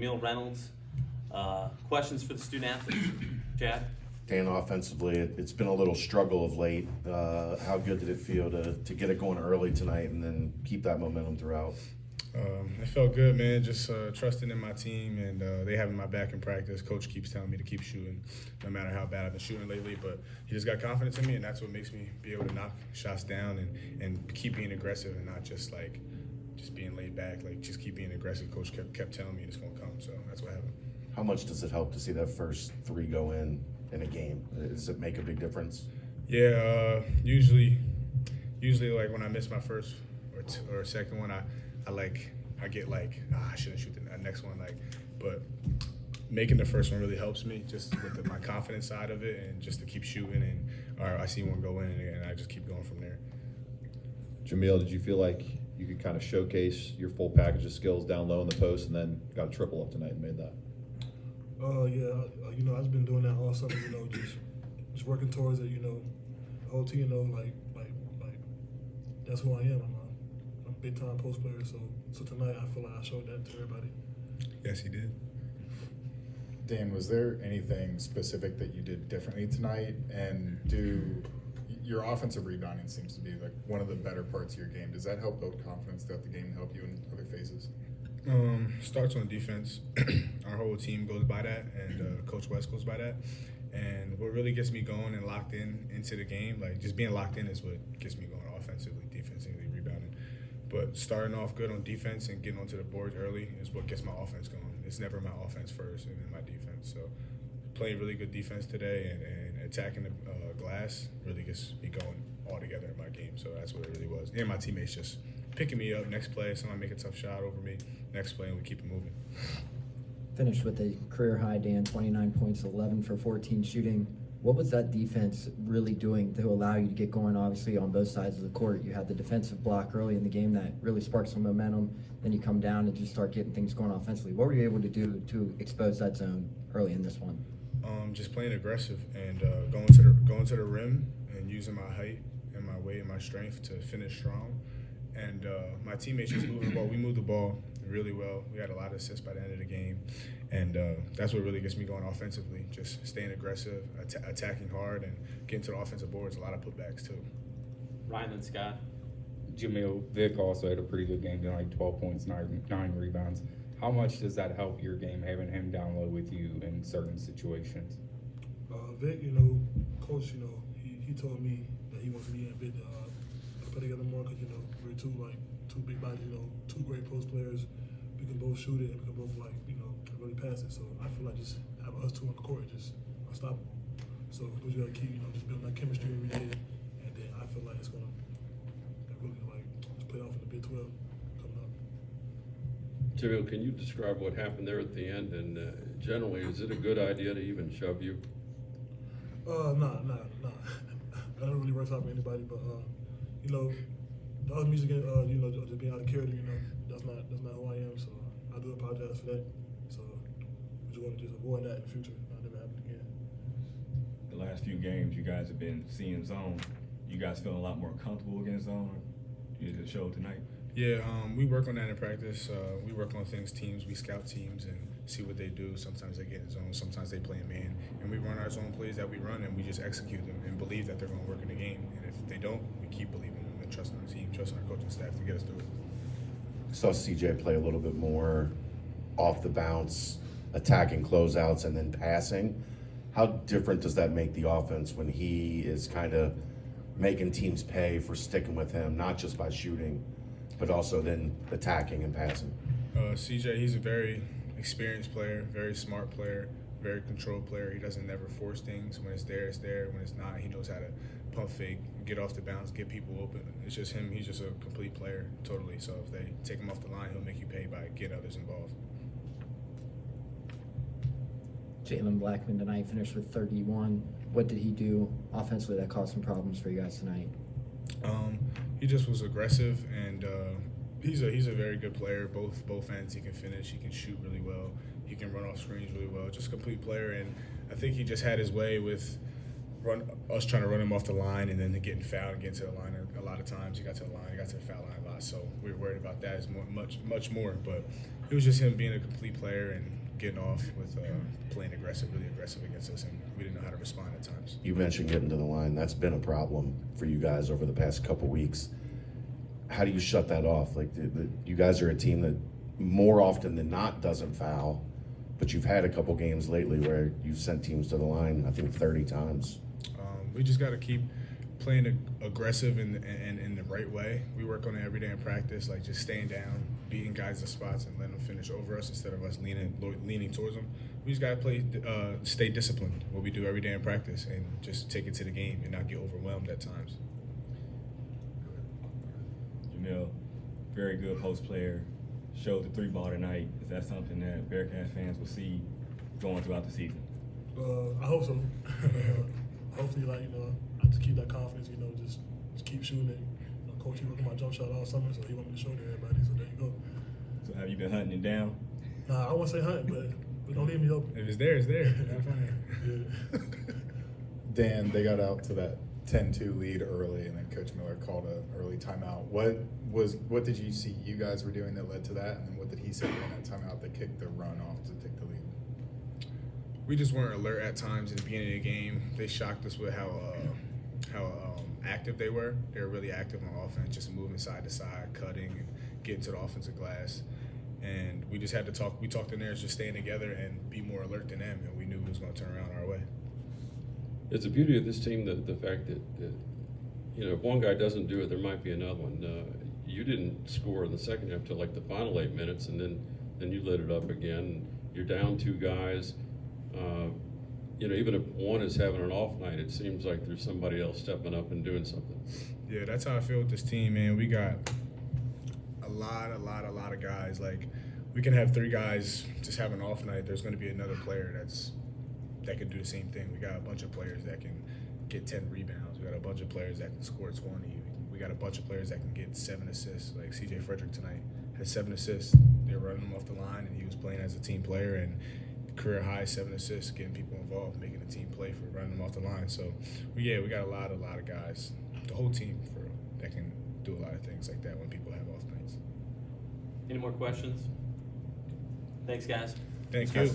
Jamille Reynolds. Questions for the student athletes? Chad? Dan, offensively, it's been a little struggle of late. How good did it feel to get it going early tonight and then keep that momentum throughout? It felt good, man. Just trusting in my team, and they having my back in practice. Coach keeps telling me to keep shooting, no matter how bad I've been shooting lately. But he just got confidence in me, and that's what makes me be able to knock shots down and keep being aggressive and not just being laid back. Like, just keep being aggressive. Coach kept telling me it's going to come, so that's what happened. How much does it help to see that first three go in a game? Does it make a big difference? Yeah, usually like when I miss my first or second one, I get I shouldn't shoot the next one, but making the first one really helps me just with my confidence side of it and just to keep shooting and I see one go in and I just keep going from there. Jamille, did you feel like you could kind of showcase your full package of skills down low in the post and then got a triple up tonight and made that? Yeah, I've been doing that all summer, just working towards it, the whole team, like that's who I am. I'm a big time post player, so tonight I feel like I showed that to everybody. Yes, he did. Dan, was there anything specific that you did differently tonight? And your offensive rebounding seems to be like one of the better parts of your game. Does that help build confidence throughout the game and help you in other phases? Starts on defense. Our whole team goes by that, and Coach West goes by that. And what really gets me going and locked into the game, like just being locked in is what gets me going offensively, defensively, rebounding. But starting off good on defense and getting onto the boards early is what gets my offense going. It's never my offense first and then my defense. So playing really good defense today and attacking the glass really gets me going all together in my game. So that's what it really was. And my teammates just picking me up. Next play, someone make a tough shot over me. Next play, and we keep it moving. Finished with a career high, Dan, 29 points, 11 for 14 shooting. What was that defense really doing to allow you to get going, obviously, on both sides of the court? You had the defensive block early in the game that really sparked some momentum. Then you come down and just start getting things going offensively. What were you able to do to expose that zone early in this one? Just playing aggressive and going to the rim and using my height and my weight and my strength to finish strong. And my teammates just moving the ball. We moved the ball really well. We had a lot of assists by the end of the game. And that's what really gets me going offensively, just staying aggressive, attacking hard, and getting to the offensive boards. A lot of putbacks, too. Ryan and Scott? Jamille, Vic also had a pretty good game, doing like 12 points, 9 rebounds. How much does that help your game, having him down low with you in certain situations? Vic, Coach, he told me that he wants me and Vic to play together more because, we're two big bodies, two great post players. We can both shoot it and we can both, really pass it. So I feel like just having us two on the court is just unstoppable. So we got to keep, just building that chemistry every day. And then I feel like it's going to really, just play off in the Big 12 coming up. Jamille, can you describe what happened there at the end? And generally, is it a good idea to even shove you? Nah. I don't really work out with anybody, but the other music, just being out of character, that's not who I am. So I do apologize for that. So we just want to avoid that in the future. Not never happen again. The last few games, you guys have been seeing zone. You guys feeling a lot more comfortable against zone? Did it show tonight? Yeah, we work on that in practice. We work on teams. We scout teams and see what they do. Sometimes they get in zone, sometimes they play in man. And we run our zone plays that we run, and we just execute them and believe that they're going to work in the game. And if they don't, we keep believing them and trusting our team, trusting our coaching staff to get us through it. Saw CJ play a little bit more off the bounce, attacking closeouts and then passing. How different does that make the offense when he is kind of making teams pay for sticking with him, not just by shooting, but also then attacking and passing? CJ, he's a very experienced player, very smart player, very controlled player. He doesn't never force things. When it's there, it's there. When it's not, he knows how to pump fake, get off the bounce, get people open. It's just him. He's just a complete player, totally. So if they take him off the line, he'll make you pay by getting others involved. Jalen Blackman tonight finished with 31. What did he do offensively that caused some problems for you guys tonight? He just was aggressive, and he's a very good player. Both ends, he can finish, he can shoot really well, he can run off screens really well. Just a complete player, and I think he just had his way with us trying to run him off the line and then getting fouled and getting to the line a lot lot of times. He got to the line, he got to the foul line a lot. So we were worried about that as much more. But it was just him being a complete player and getting off with playing really aggressive against us, and we didn't know how to respond at times. You mentioned getting to the line. That's been a problem for you guys over the past couple weeks. How do you shut that off? Like, you guys are a team that more often than not doesn't foul, but you've had a couple games lately where you've sent teams to the line, I think 30 times. We just got to keep playing aggressive in the right way. We work on it every day in practice, like just staying down, beating guys in spots, and letting them finish over us instead of us leaning towards them. We just got to stay disciplined, what we do every day in practice, and just take it to the game and not get overwhelmed at times. Jamille, very good post player, showed the 3-ball tonight. Is that something that Bearcats fans will see going throughout the season? I hope so. Hopefully, I just keep that confidence, just keep shooting it. Coach, he working my jump shot all summer, so he want me to show it to everybody, so there you go. So have you been hunting it down? Nah, I won't say hunting, but don't leave me open. If it's there, it's there. Have fun. Yeah. Dan, they got out to that 10-2 lead early, and then Coach Miller called an early timeout. What did you see you guys were doing that led to that, and then what did he say during that timeout that kicked the run off to take the lead? We just weren't alert at times in the beginning of the game. They shocked us with how active they were. They were really active on offense, just moving side to side, cutting, and getting to the offensive glass. And we just had to talk. We talked in there as just staying together and be more alert than them, and we knew it was going to turn around our way. It's the beauty of this team, the fact that if one guy doesn't do it, there might be another one. You didn't score in the second half till like the final 8 minutes, and then you lit it up again. You're down 2 guys. Even if one is having an off night, it seems like there's somebody else stepping up and doing something. Yeah, that's how I feel with this team, man. We got a lot of guys. Like, we can have 3 guys just have an off night. There's going to be another player that can do the same thing. We got a bunch of players that can get 10 rebounds. We got a bunch of players that can score 20. We got a bunch of players that can get 7 assists. Like CJ Frederick tonight had 7 assists. They were running him off the line, and he was playing as a team player, and career high 7 assists, getting people involved, making the team play for running them off the line. So, we got a lot of guys, the whole team that can do a lot of things like that when people have off nights. Any more questions? Thanks, guys. Thank you.